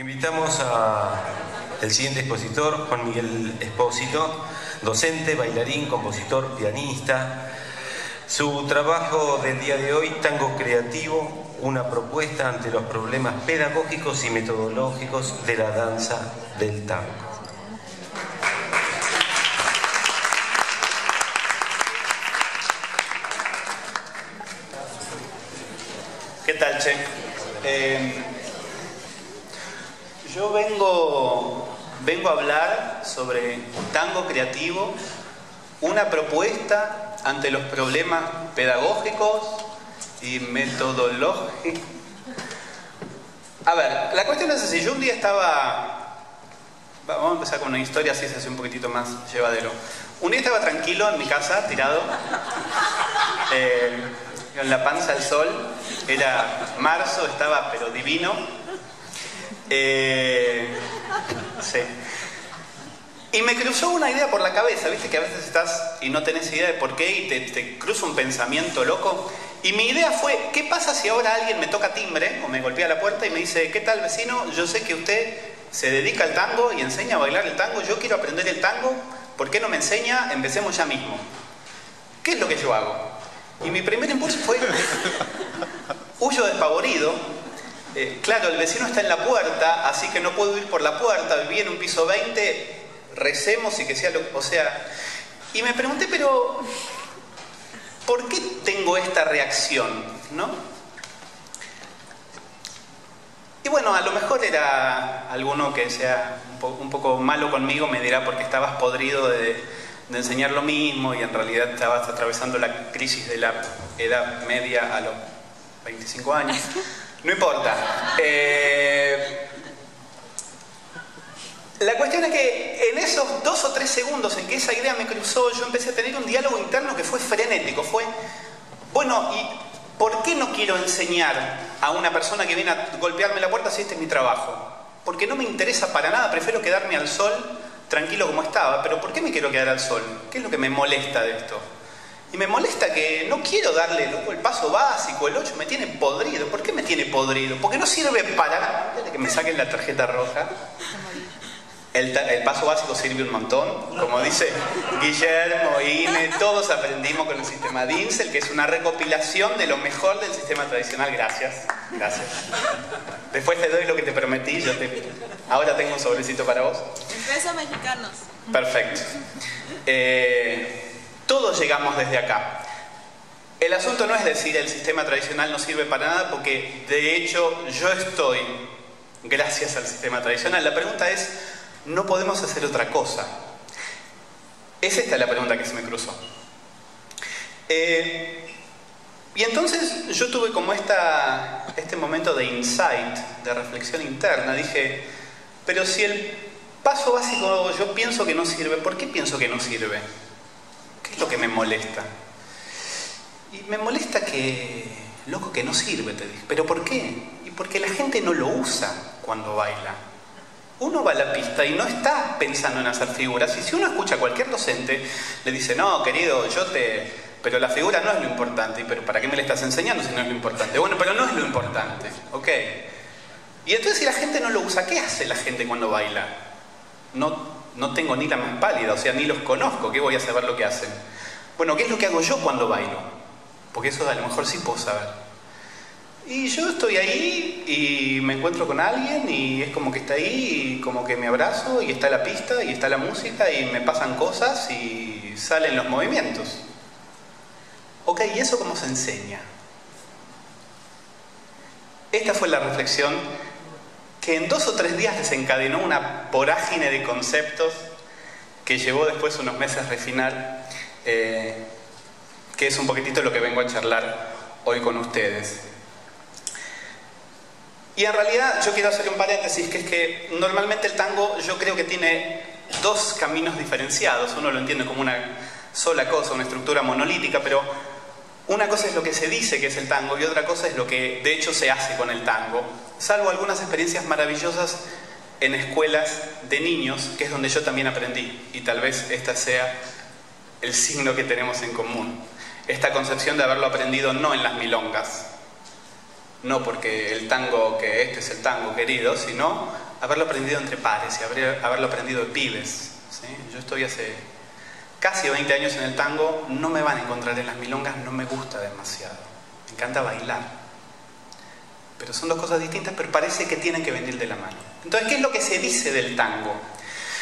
Invitamos al siguiente expositor, Juan Miguel Espósito, docente, bailarín, compositor, pianista. Su trabajo del día de hoy, Tango Creativo, una propuesta ante los problemas pedagógicos y metodológicos de la danza del tango. ¿Qué tal, che? Yo vengo a hablar sobre tango creativo, una propuesta ante los problemas pedagógicos y metodológicos. A ver, la cuestión es así. Yo un día estaba... Vamos a empezar con una historia, así se hace un poquitito más llevadero. Un día estaba tranquilo en mi casa, tirado, en la panza del sol. Era marzo, estaba pero divino. Sí. Y me cruzó una idea por la cabeza, viste que a veces estás y no tenés idea de por qué y te cruza un pensamiento loco. Y mi idea fue, ¿qué pasa si ahora alguien me toca timbre o me golpea la puerta y me dice, ¿qué tal, vecino? Yo sé que usted se dedica al tango y enseña a bailar el tango, yo quiero aprender el tango, ¿por qué no me enseña? Empecemos ya mismo. ¿Qué es lo que yo hago? Y mi primer impulso fue, huyo despavorido. Claro, el vecino está en la puerta, así que no puedo ir por la puerta, viví en un piso 20, recemos y que sea lo... O sea, y me pregunté, pero ¿por qué tengo esta reacción? ¿No? Y bueno, a lo mejor era alguno que sea un poco malo conmigo, me dirá porque estabas podrido de enseñar lo mismo y en realidad estabas atravesando la crisis de la edad media a los 25 años. No importa. La cuestión es que en esos 2 o 3 segundos en que esa idea me cruzó, yo empecé a tener un diálogo interno que fue frenético. Fue, bueno, ¿y por qué no quiero enseñar a una persona que viene a golpearme la puerta si este es mi trabajo? Porque no me interesa para nada, prefiero quedarme al sol tranquilo como estaba. Pero ¿por qué me quiero quedar al sol? ¿Qué es lo que me molesta de esto? Y me molesta que no quiero darle el paso básico, el 8, me tiene podrido. ¿Por qué me tiene podrido? Porque no sirve para nada. Desde que me saquen la tarjeta roja. El paso básico sirve un montón. Como dice Guillermo, Ine, todos aprendimos con el sistema Dinsel, que es una recopilación de lo mejor del sistema tradicional. Gracias, gracias. Después te doy lo que te prometí. Ahora tengo un sobrecito para vos. En pesos mexicanos. Perfecto. Todos llegamos desde acá. El asunto no es decir el sistema tradicional no sirve para nada, porque de hecho yo estoy gracias al sistema tradicional. La pregunta es, ¿no podemos hacer otra cosa? Es esta la pregunta que se me cruzó. Y entonces yo tuve como este momento de insight, de reflexión interna. Dije, pero si el paso básico yo pienso que no sirve, ¿por qué pienso que no sirve? ¿Qué es lo que me molesta? Y me molesta que, loco, que no sirve, te dije. ¿Pero por qué? Y porque la gente no lo usa cuando baila. Uno va a la pista y no está pensando en hacer figuras. Y si uno escucha a cualquier docente, le dice, no, querido, pero la figura no es lo importante. ¿Y pero para qué me le estás enseñando si no es lo importante? Bueno, pero no es lo importante. ¿Ok? Y entonces si la gente no lo usa, ¿qué hace la gente cuando baila? No tengo ni la más pálida, o sea, ni los conozco, ¿qué voy a saber lo que hacen? Bueno, ¿qué es lo que hago yo cuando bailo? Porque eso a lo mejor sí puedo saber. Y yo estoy ahí y me encuentro con alguien y es como que está ahí y como que me abrazo y está la pista y está la música y me pasan cosas y salen los movimientos. Ok, ¿y eso cómo se enseña? Esta fue la reflexión que en 2 o 3 días desencadenó una vorágine de conceptos que llevó después unos meses a refinar, que es un poquitito lo que vengo a charlar hoy con ustedes. Y en realidad yo quiero hacer un paréntesis, que es que normalmente el tango yo creo que tiene 2 caminos diferenciados. Uno lo entiende como una sola cosa, una estructura monolítica, pero una cosa es lo que se dice que es el tango y otra cosa es lo que de hecho se hace con el tango. Salvo algunas experiencias maravillosas en escuelas de niños, que es donde yo también aprendí. Y tal vez esta sea el signo que tenemos en común. Esta concepción de haberlo aprendido no en las milongas, no porque el tango, que este es el tango querido, sino haberlo aprendido entre pares y haberlo aprendido de pibes, ¿sí? Yo estoy hace casi 20 años en el tango, no me van a encontrar en las milongas, no me gusta demasiado. Me encanta bailar. Pero son dos cosas distintas, pero parece que tienen que venir de la mano. Entonces, ¿qué es lo que se dice del tango?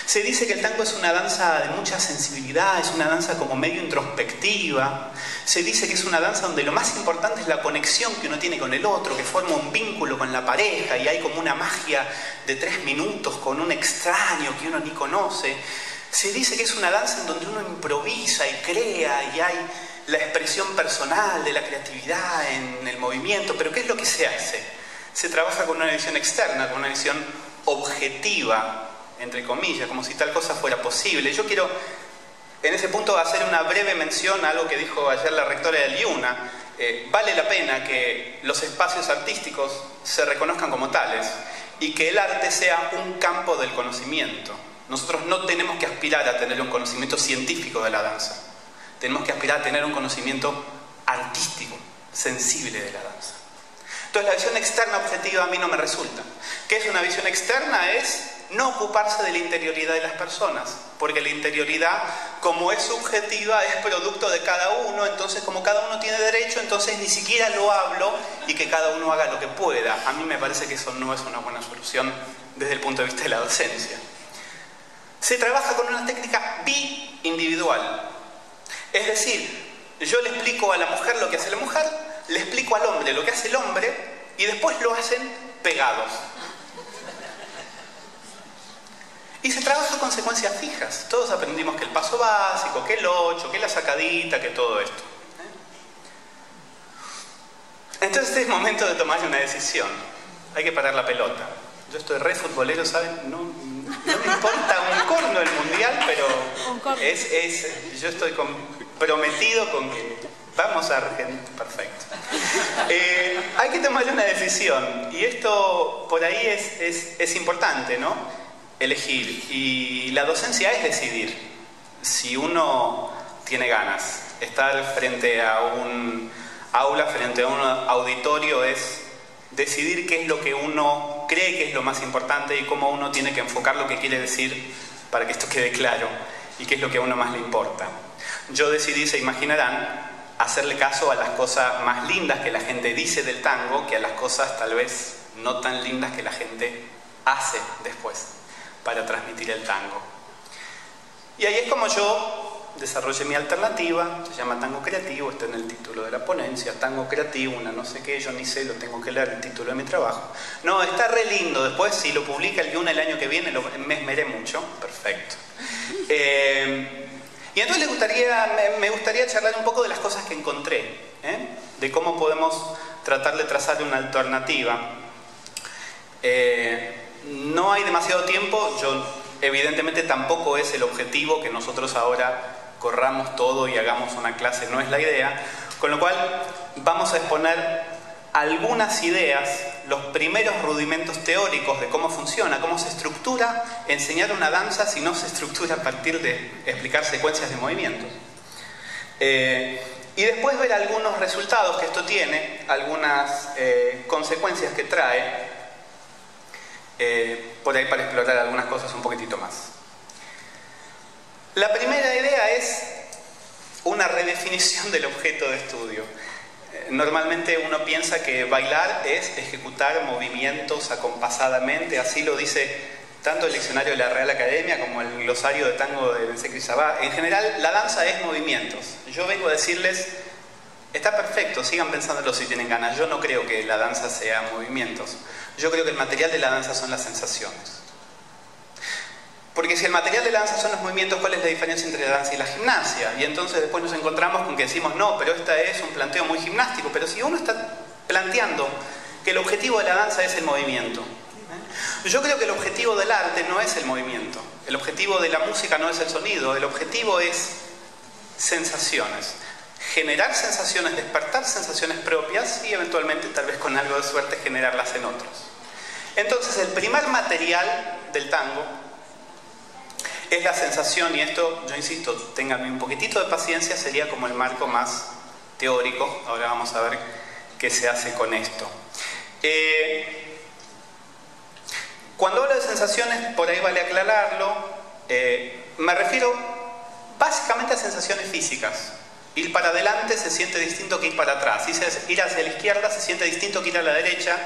Se dice que el tango es una danza de mucha sensibilidad, es una danza como medio introspectiva. Se dice que es una danza donde lo más importante es la conexión que uno tiene con el otro, que forma un vínculo con la pareja y hay como una magia de 3 minutos con un extraño que uno ni conoce. Se dice que es una danza en donde uno improvisa y crea y hay la expresión personal de la creatividad en el movimiento. Pero ¿qué es lo que se hace? Se trabaja con una visión externa, con una visión objetiva, entre comillas, como si tal cosa fuera posible. Yo quiero, en ese punto, hacer una breve mención a algo que dijo ayer la rectora del IUNA. Vale la pena que los espacios artísticos se reconozcan como tales y que el arte sea un campo del conocimiento. Nosotros no tenemos que aspirar a tener un conocimiento científico de la danza. Tenemos que aspirar a tener un conocimiento artístico, sensible de la danza. Entonces, la visión externa objetiva a mí no me resulta. ¿Qué es una visión externa? Es no ocuparse de la interioridad de las personas, porque la interioridad, como es subjetiva, es producto de cada uno. Entonces, como cada uno tiene derecho, entonces ni siquiera lo hablo y que cada uno haga lo que pueda. A mí me parece que eso no es una buena solución desde el punto de vista de la docencia. Se trabaja con una técnica bi-individual. Es decir, yo le explico a la mujer lo que hace la mujer, le explico al hombre lo que hace el hombre y después lo hacen pegados. Y se trabaja con secuencias fijas. Todos aprendimos que el paso básico, que el 8, que la sacadita, que todo esto. Entonces es momento de tomar una decisión. Hay que parar la pelota. Yo estoy re futbolero, ¿saben? No me importa un corno el mundial, pero yo estoy comprometido con que vamos a Argentina. Perfecto. Hay que tomar una decisión. Y esto por ahí es importante, ¿no? Elegir. Y la docencia es decidir. Si uno tiene ganas, estar frente a un aula, frente a un auditorio, es decidir qué es lo que uno cree que es lo más importante y cómo uno tiene que enfocar lo que quiere decir para que esto quede claro y qué es lo que a uno más le importa. Yo decidí, se imaginarán, hacerle caso a las cosas más lindas que la gente dice del tango que a las cosas tal vez no tan lindas que la gente hace después para transmitir el tango. Y ahí es como yo desarrollé mi alternativa, se llama Tango Creativo, está en el título de la ponencia, Tango Creativo, una no sé qué, yo ni sé, lo tengo que leer, el título de mi trabajo. No, está re lindo, después si lo publica el IUNA el año que viene, me esmeré mucho, perfecto. Y entonces me gustaría charlar un poco de las cosas que encontré, de cómo podemos tratar de trazar una alternativa. No hay demasiado tiempo, evidentemente tampoco es el objetivo que nosotros ahora corramos todo y hagamos una clase, no es la idea, con lo cual vamos a exponer algunas ideas, los primeros rudimentos teóricos de cómo funciona, cómo se estructura enseñar una danza si no se estructura a partir de explicar secuencias de movimientos. Y después ver algunos resultados que esto tiene, algunas consecuencias que trae, por ahí para explorar algunas cosas un poquitito más. La primera idea es una redefinición del objeto de estudio. Normalmente uno piensa que bailar es ejecutar movimientos acompasadamente, así lo dice tanto el diccionario de la Real Academia como el glosario de tango de Benseque y Sabá. En general, la danza es movimientos. Yo vengo a decirles, está perfecto, sigan pensándolo si tienen ganas. Yo no creo que la danza sea movimientos. Yo creo que el material de la danza son las sensaciones. Porque si el material de la danza son los movimientos, ¿cuál es la diferencia entre la danza y la gimnasia? Y entonces después nos encontramos con que decimos, no, pero esta es un planteo muy gimnástico. Pero si uno está planteando que el objetivo de la danza es el movimiento, yo creo que el objetivo del arte no es el movimiento. El objetivo de la música no es el sonido. El objetivo es sensaciones. Generar sensaciones, despertar sensaciones propias y eventualmente, tal vez con algo de suerte, generarlas en otros. Entonces, el primer material del tango es la sensación, y esto, yo insisto, ténganme un poquitito de paciencia, sería como el marco más teórico. Ahora vamos a ver qué se hace con esto. Cuando hablo de sensaciones, por ahí vale aclararlo, me refiero básicamente a sensaciones físicas. Ir para adelante se siente distinto que ir para atrás. Ir hacia la izquierda se siente distinto que ir a la derecha.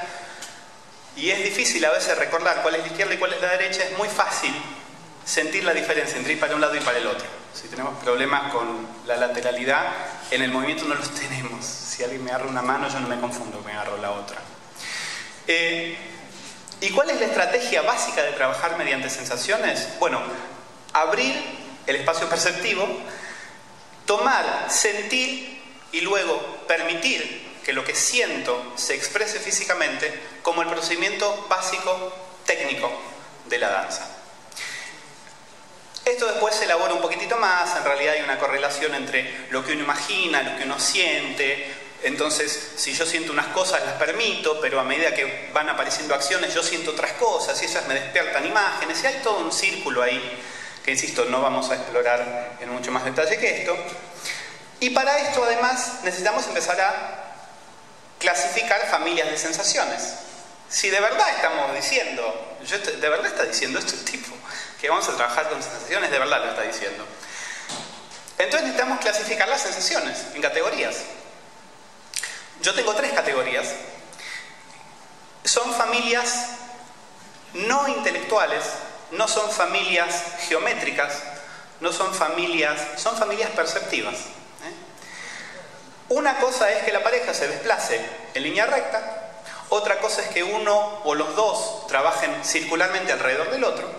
Y es difícil a veces recordar cuál es la izquierda y cuál es la derecha. Es muy fácil sentir la diferencia entre ir para un lado y para el otro. Si tenemos problemas con la lateralidad, en el movimiento no los tenemos. Si alguien me agarra una mano, yo no me confundo, me agarro la otra. ¿Y cuál es la estrategia básica de trabajar mediante sensaciones? Bueno, abrir el espacio perceptivo, tomar, sentir y luego permitir que lo que siento se exprese físicamente como el procedimiento básico técnico de la danza. Esto después se elabora un poquitito más, en realidad hay una correlación entre lo que uno imagina, lo que uno siente. Entonces, si yo siento unas cosas las permito, pero a medida que van apareciendo acciones yo siento otras cosas y esas me despiertan imágenes y hay todo un círculo ahí que, insisto, no vamos a explorar en mucho más detalle que esto. Y para esto, además, necesitamos empezar a clasificar familias de sensaciones. Si de verdad estamos diciendo, de verdad está diciendo este tipo, que vamos a trabajar con sensaciones, de verdad lo está diciendo. Entonces necesitamos clasificar las sensaciones en categorías. Yo tengo 3 categorías. Son familias no intelectuales, no son familias geométricas, no son familias perceptivas. Una cosa es que la pareja se desplace en línea recta, otra cosa es que uno o los dos trabajen circularmente alrededor del otro,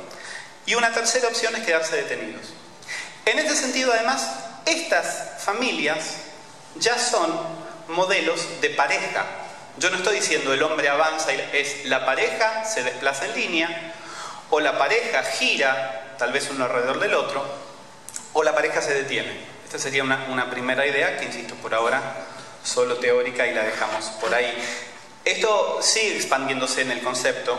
y una tercera opción es quedarse detenidos. En este sentido, además, estas familias ya son modelos de pareja. Yo no estoy diciendo el hombre avanza, es la pareja se desplaza en línea, o la pareja gira, tal vez uno alrededor del otro, o la pareja se detiene. Esta sería una primera idea que, insisto, por ahora solo teórica y la dejamos por ahí. Esto sigue expandiéndose en el concepto.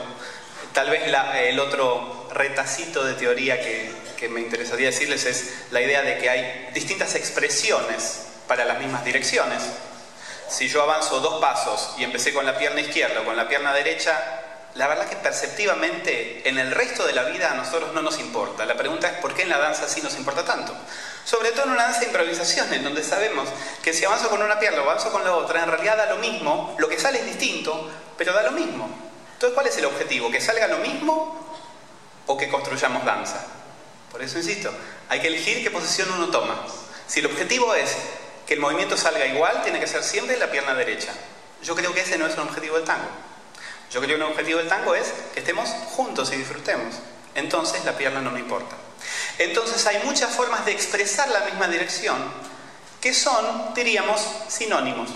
Tal vez el otro retacito de teoría que me interesaría decirles es la idea de que hay distintas expresiones para las mismas direcciones. Si yo avanzo 2 pasos y empecé con la pierna izquierda o con la pierna derecha, la verdad que perceptivamente en el resto de la vida a nosotros no nos importa. La pregunta es ¿por qué en la danza sí nos importa tanto? Sobre todo en una danza de improvisación, en donde sabemos que si avanzo con una pierna o avanzo con la otra, en realidad da lo mismo, lo que sale es distinto, pero da lo mismo. Entonces, ¿cuál es el objetivo? ¿Que salga lo mismo o que construyamos danza? Por eso insisto, hay que elegir qué posición uno toma. Si el objetivo es que el movimiento salga igual, tiene que ser siempre la pierna derecha. Yo creo que ese no es un objetivo del tango. Yo creo que un objetivo del tango es que estemos juntos y disfrutemos. Entonces la pierna no me importa. Entonces hay muchas formas de expresar la misma dirección que son, diríamos, sinónimos.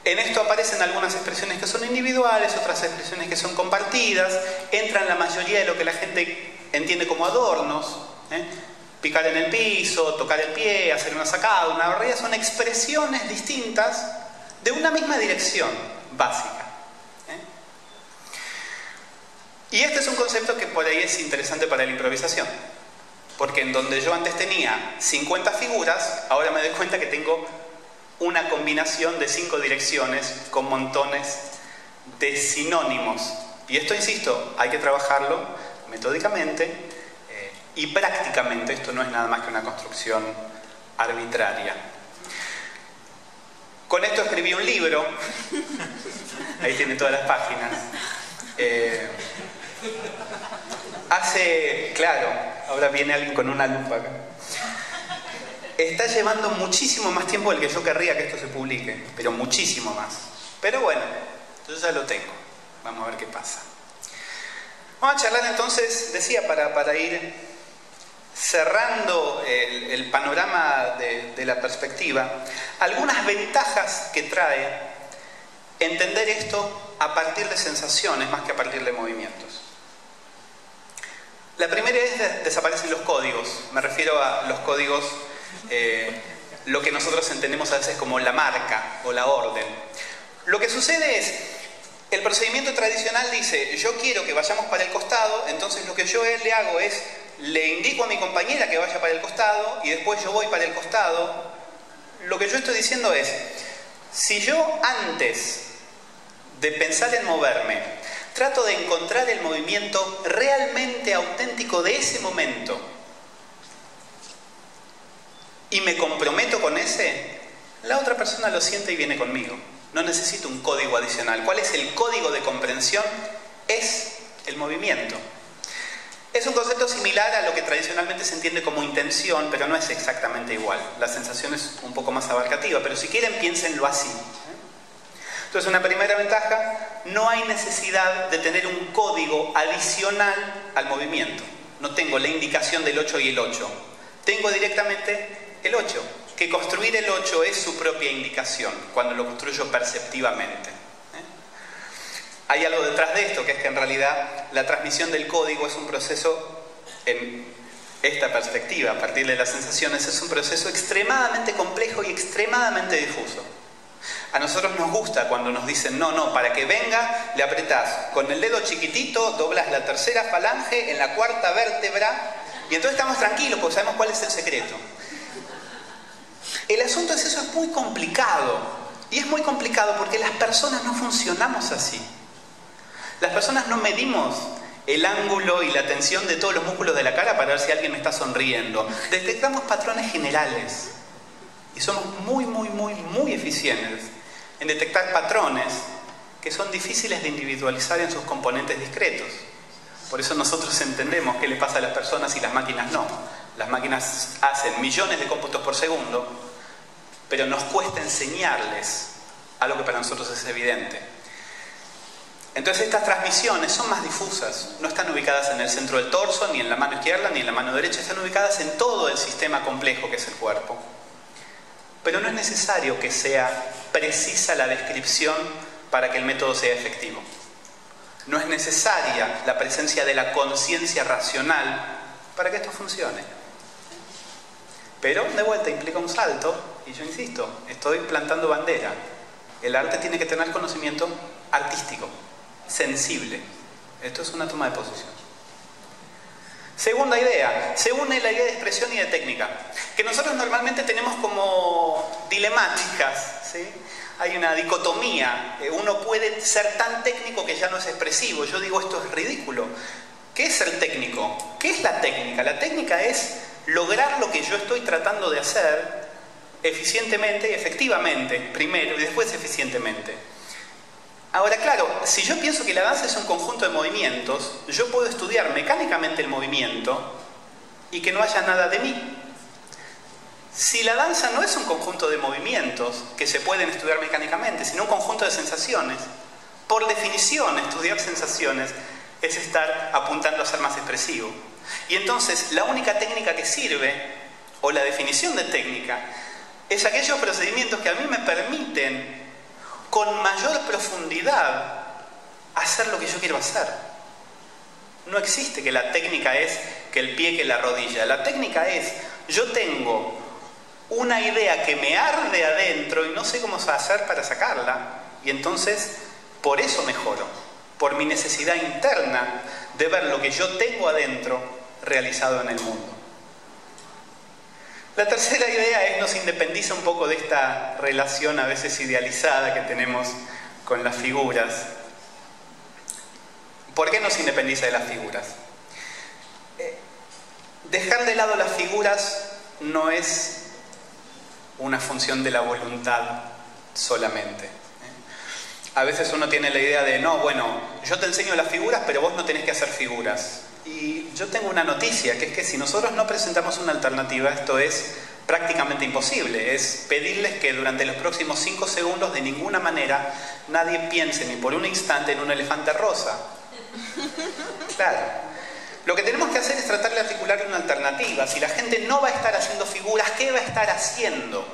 En esto aparecen algunas expresiones que son individuales, otras expresiones que son compartidas, entran la mayoría de lo que la gente entiende como adornos, picar en el piso, tocar el pie, hacer una sacada, una barrida, son expresiones distintas de una misma dirección básica. Y este es un concepto que por ahí es interesante para la improvisación, porque en donde yo antes tenía 50 figuras, ahora me doy cuenta que tengo una combinación de 5 direcciones con montones de sinónimos. Y esto, insisto, hay que trabajarlo metódicamente y prácticamente. Esto no es nada más que una construcción arbitraria. Con esto escribí un libro. Ahí tiene todas las páginas. Claro, ahora viene alguien con una lupa acá. Está llevando muchísimo más tiempo del que yo querría que esto se publique, pero muchísimo más. Pero bueno, yo ya lo tengo. Vamos a ver qué pasa. Vamos a charlar entonces, decía, para ir cerrando el panorama de la perspectiva, algunas ventajas que trae entender esto a partir de sensaciones más que a partir de movimientos. La primera es desaparecen los códigos. Me refiero a los códigos, lo que nosotros entendemos a veces como la marca o la orden. Lo que sucede es, el procedimiento tradicional dice, yo quiero que vayamos para el costado, entonces lo que yo le hago es, le indico a mi compañera que vaya para el costado y después yo voy para el costado. Lo que yo estoy diciendo es, si yo antes de pensar en moverme, trato de encontrar el movimiento realmente auténtico de ese momento y me comprometo con ese, la otra persona lo siente y viene conmigo. No necesito un código adicional. ¿Cuál es el código de comprensión? Es el movimiento. Es un concepto similar a lo que tradicionalmente se entiende como intención, pero no es exactamente igual. La sensación es un poco más abarcativa, pero si quieren piénsenlo así. Entonces, una primera ventaja, no hay necesidad de tener un código adicional al movimiento. No tengo la indicación del 8 y el 8. Tengo directamente el 8, que construir el 8 es su propia indicación, cuando lo construyo perceptivamente. Hay algo detrás de esto, que es que en realidad la transmisión del código es un proceso, en esta perspectiva, a partir de las sensaciones, es un proceso extremadamente complejo y extremadamente difuso. A nosotros nos gusta cuando nos dicen, no, para que venga, le apretás con el dedo chiquitito, doblas la tercera falange en la cuarta vértebra, y entonces estamos tranquilos porque sabemos cuál es el secreto. El asunto es eso, es muy complicado. Y es muy complicado porque las personas no funcionamos así. Las personas no medimos el ángulo y la tensión de todos los músculos de la cara para ver si alguien me está sonriendo. Detectamos patrones generales. Y somos muy eficientes en detectar patrones que son difíciles de individualizar en sus componentes discretos. Por eso nosotros entendemos qué le pasa a las personas y las máquinas no. Las máquinas hacen millones de cómputos por segundo, pero nos cuesta enseñarles algo que para nosotros es evidente. Entonces estas transmisiones son más difusas, no están ubicadas en el centro del torso, ni en la mano izquierda, ni en la mano derecha, están ubicadas en todo el sistema complejo que es el cuerpo. Pero no es necesario que sea precisa la descripción para que el método sea efectivo. No es necesaria la presencia de la conciencia racional para que esto funcione. Pero, de vuelta, implica un salto, y yo insisto, estoy plantando bandera. El arte tiene que tener conocimiento artístico, sensible. Esto es una toma de posición. Segunda idea, se une la idea de expresión y de técnica, que nosotros normalmente tenemos como dilemáticas, ¿sí? Hay una dicotomía, uno puede ser tan técnico que ya no es expresivo. Yo digo, esto es ridículo. ¿Qué es ser técnico? ¿Qué es la técnica? La técnica es lograr lo que yo estoy tratando de hacer eficientemente y efectivamente, primero, y después eficientemente. Ahora, claro, si yo pienso que la danza es un conjunto de movimientos, yo puedo estudiar mecánicamente el movimiento y que no haya nada de mí. Si la danza no es un conjunto de movimientos que se pueden estudiar mecánicamente, sino un conjunto de sensaciones, por definición, estudiar sensaciones es estar apuntando a ser más expresivo. Y entonces, la única técnica que sirve, o la definición de técnica, es aquellos procedimientos que a mí me permiten, con mayor profundidad, hacer lo que yo quiero hacer. No existe que la técnica es que el pie, que la rodilla. La técnica es, yo tengo una idea que me arde adentro y no sé cómo hacer para sacarla, y entonces por eso mejoro, por mi necesidad interna de ver lo que yo tengo adentro realizado en el mundo. La tercera idea nos independiza un poco de esta relación a veces idealizada que tenemos con las figuras. ¿Por qué nos independiza de las figuras? Dejar de lado las figuras no es una función de la voluntad solamente. A veces uno tiene la idea de, no, bueno, yo te enseño las figuras, pero vos no tenés que hacer figuras. Y yo tengo una noticia, que es que si nosotros no presentamos una alternativa, esto es prácticamente imposible. Es pedirles que durante los próximos 5 segundos, de ninguna manera, nadie piense ni por un instante en un elefante rosa. Claro. Lo que tenemos que hacer es tratar de articular una alternativa. Si la gente no va a estar haciendo figuras, ¿qué va a estar haciendo?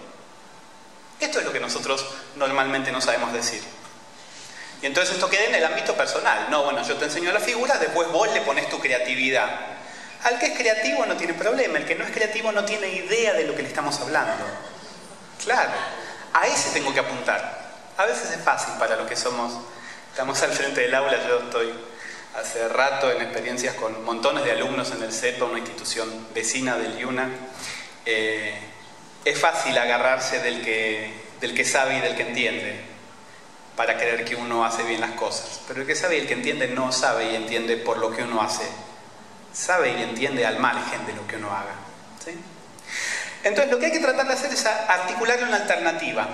Esto es lo que nosotros normalmente no sabemos decir. Y entonces esto queda en el ámbito personal. No, bueno, yo te enseño las figuras, después vos le pones tu creatividad. Al que es creativo no tiene problema, el que no es creativo no tiene idea de lo que le estamos hablando. Claro, a ese tengo que apuntar. A veces es fácil para los que estamos al frente del aula. Yo estoy hace rato en experiencias con montones de alumnos en el CEPA, una institución vecina del IUNA. Es fácil agarrarse del que sabe y del que entiende. para creer que uno hace bien las cosas. Pero el que sabe y el que entiende no sabe y entiende por lo que uno hace. Sabe y entiende al margen de lo que uno haga. ¿Sí? Entonces lo que hay que tratar de hacer es articular una alternativa.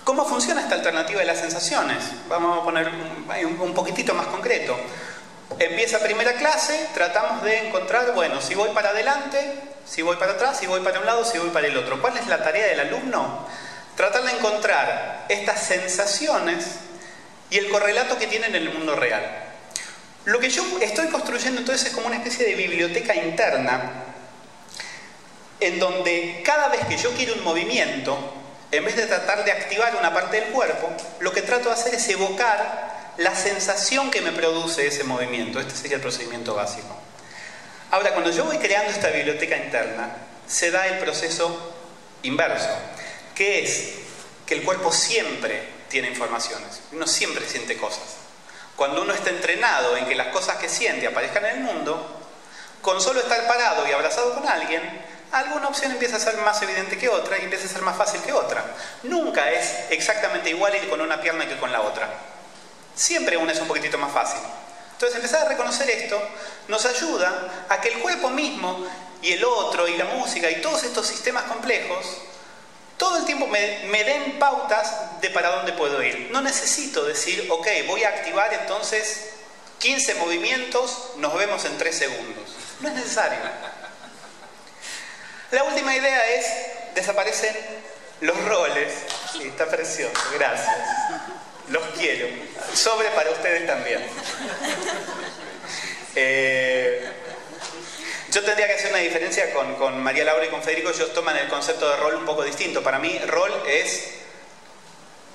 ¿Cómo funciona esta alternativa de las sensaciones? Vamos a poner un poquitito más concreto. Empieza primera clase, tratamos de encontrar, bueno, si voy para adelante, si voy para atrás, si voy para un lado, si voy para el otro. ¿Cuál es la tarea del alumno? Tratar de encontrar estas sensaciones y el correlato que tienen en el mundo real. Lo que yo estoy construyendo entonces es como una especie de biblioteca interna en donde cada vez que yo quiero un movimiento, en vez de tratar de activar una parte del cuerpo, lo que trato de hacer es evocar la sensación que me produce ese movimiento. Este sería el procedimiento básico. Ahora, cuando yo voy creando esta biblioteca interna, se da el proceso inverso, que es que el cuerpo siempre tiene informaciones. Uno siempre siente cosas. Cuando uno está entrenado en que las cosas que siente aparezcan en el mundo, con solo estar parado y abrazado con alguien, alguna opción empieza a ser más evidente que otra y empieza a ser más fácil que otra. Nunca es exactamente igual ir con una pierna que con la otra. Siempre una es un poquitito más fácil. Entonces empezar a reconocer esto nos ayuda a que el cuerpo mismo y el otro y la música y todos estos sistemas complejos todo el tiempo me den pautas de para dónde puedo ir. No necesito decir, ok, voy a activar entonces 15 movimientos, nos vemos en 3 segundos. No es necesario. La última idea es, desaparecen los roles. Sí, está precioso, gracias. Los quiero. Sobre para ustedes también. Yo tendría que hacer una diferencia con María Laura y con Federico. Ellos toman el concepto de rol un poco distinto. Para mí, rol es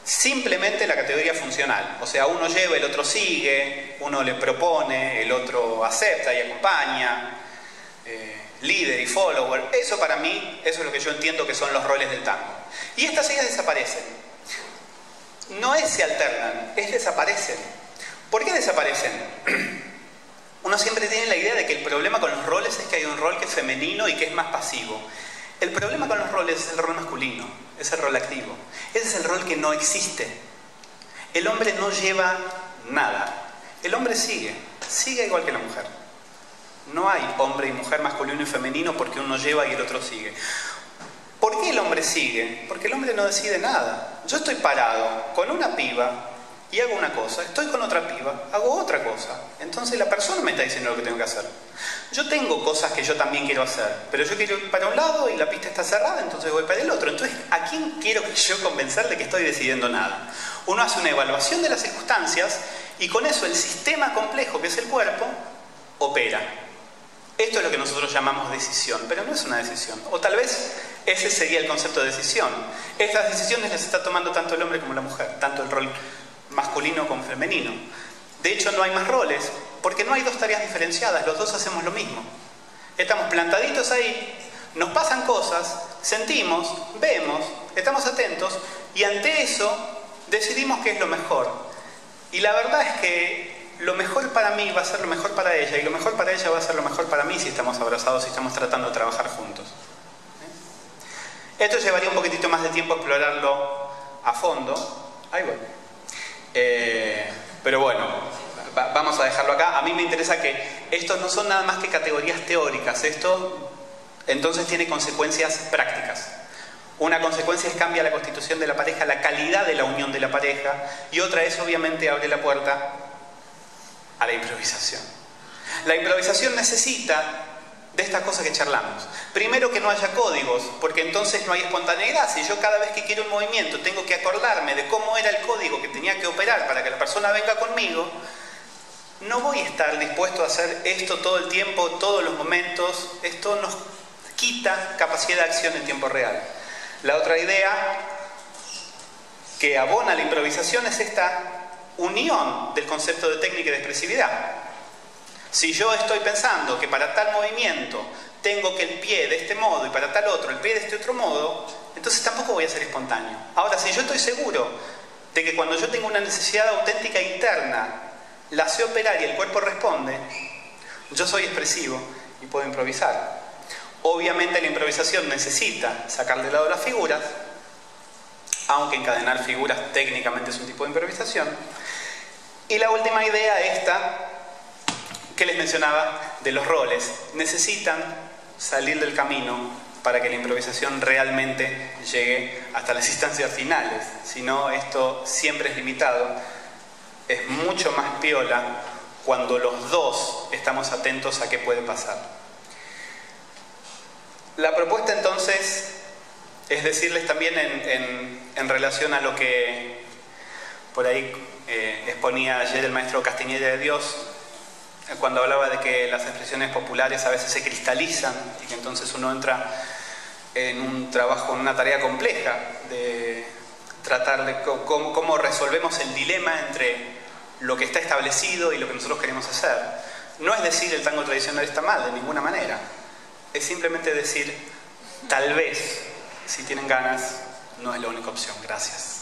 simplemente la categoría funcional. O sea, uno lleva, el otro sigue, uno le propone, el otro acepta y acompaña. Líder y follower. Eso para mí, eso es lo que yo entiendo que son los roles del tango. Y estas ideas desaparecen. No es se alternan, es desaparecen. ¿Por qué desaparecen? Uno siempre tiene la idea de que el problema con los roles es que hay un rol que es femenino y que es más pasivo. El problema con los roles es el rol masculino, es el rol activo. Ese es el rol que no existe. El hombre no lleva nada. El hombre sigue igual que la mujer. No hay hombre y mujer, masculino y femenino, porque uno lleva y el otro sigue. ¿Por qué el hombre sigue? Porque el hombre no decide nada. Yo estoy parado con una piba y hago una cosa, estoy con otra piba, hago otra cosa. Entonces la persona me está diciendo lo que tengo que hacer. Yo tengo cosas que yo también quiero hacer, pero yo quiero ir para un lado y la pista está cerrada, entonces voy para el otro. Entonces, ¿a quién quiero yo convencer de que estoy decidiendo nada? Uno hace una evaluación de las circunstancias y con eso el sistema complejo que es el cuerpo opera. Esto es lo que nosotros llamamos decisión, pero no es una decisión. O tal vez ese sería el concepto de decisión. Estas decisiones las está tomando tanto el hombre como la mujer, tanto el rol masculino como femenino. De hecho, no hay más roles, porque no hay dos tareas diferenciadas, los dos hacemos lo mismo. Estamos plantaditos ahí, nos pasan cosas, sentimos, vemos, estamos atentos, y ante eso decidimos qué es lo mejor. Y la verdad es que lo mejor para mí va a ser lo mejor para ella, y lo mejor para ella va a ser lo mejor para mí si estamos abrazados, si estamos tratando de trabajar juntos. Esto llevaría un poquitito más de tiempo explorarlo a fondo. Ahí voy. Pero bueno, vamos a dejarlo acá. A mí me interesa que estos no son nada más que categorías teóricas. Esto entonces tiene consecuencias prácticas. Una consecuencia es cambia la constitución de la pareja, la calidad de la unión de la pareja, y otra es obviamente abre la puerta a la improvisación. La improvisación necesita de estas cosas que charlamos. Primero, que no haya códigos, porque entonces no hay espontaneidad. Si yo cada vez que quiero un movimiento tengo que acordarme de cómo era el código que tenía que operar para que la persona venga conmigo, no voy a estar dispuesto a hacer esto todo el tiempo, todos los momentos. Esto nos quita capacidad de acción en tiempo real. La otra idea que abona la improvisación es esta unión del concepto de técnica y de expresividad. Si yo estoy pensando que para tal movimiento tengo que el pie de este modo y para tal otro el pie de este otro modo, entonces tampoco voy a ser espontáneo. Ahora, si yo estoy seguro de que cuando yo tengo una necesidad auténtica interna la sé operar y el cuerpo responde, yo soy expresivo y puedo improvisar. Obviamente la improvisación necesita sacar de lado las figuras, aunque encadenar figuras técnicamente es un tipo de improvisación. Y la última idea, esta que les mencionaba, de los roles. Necesitan salir del camino para que la improvisación realmente llegue hasta las instancias finales. Si no, esto siempre es limitado. Es mucho más piola cuando los dos estamos atentos a qué puede pasar. La propuesta entonces es decirles también en relación a lo que por ahí exponía ayer el maestro Castiñeira de Dios, cuando hablaba de que las expresiones populares a veces se cristalizan y que entonces uno entra en un trabajo, en una tarea compleja de tratar de cómo resolvemos el dilema entre lo que está establecido y lo que nosotros queremos hacer. No es decir el tango tradicional está mal, de ninguna manera. Es simplemente decir, tal vez, si tienen ganas, no es la única opción. Gracias.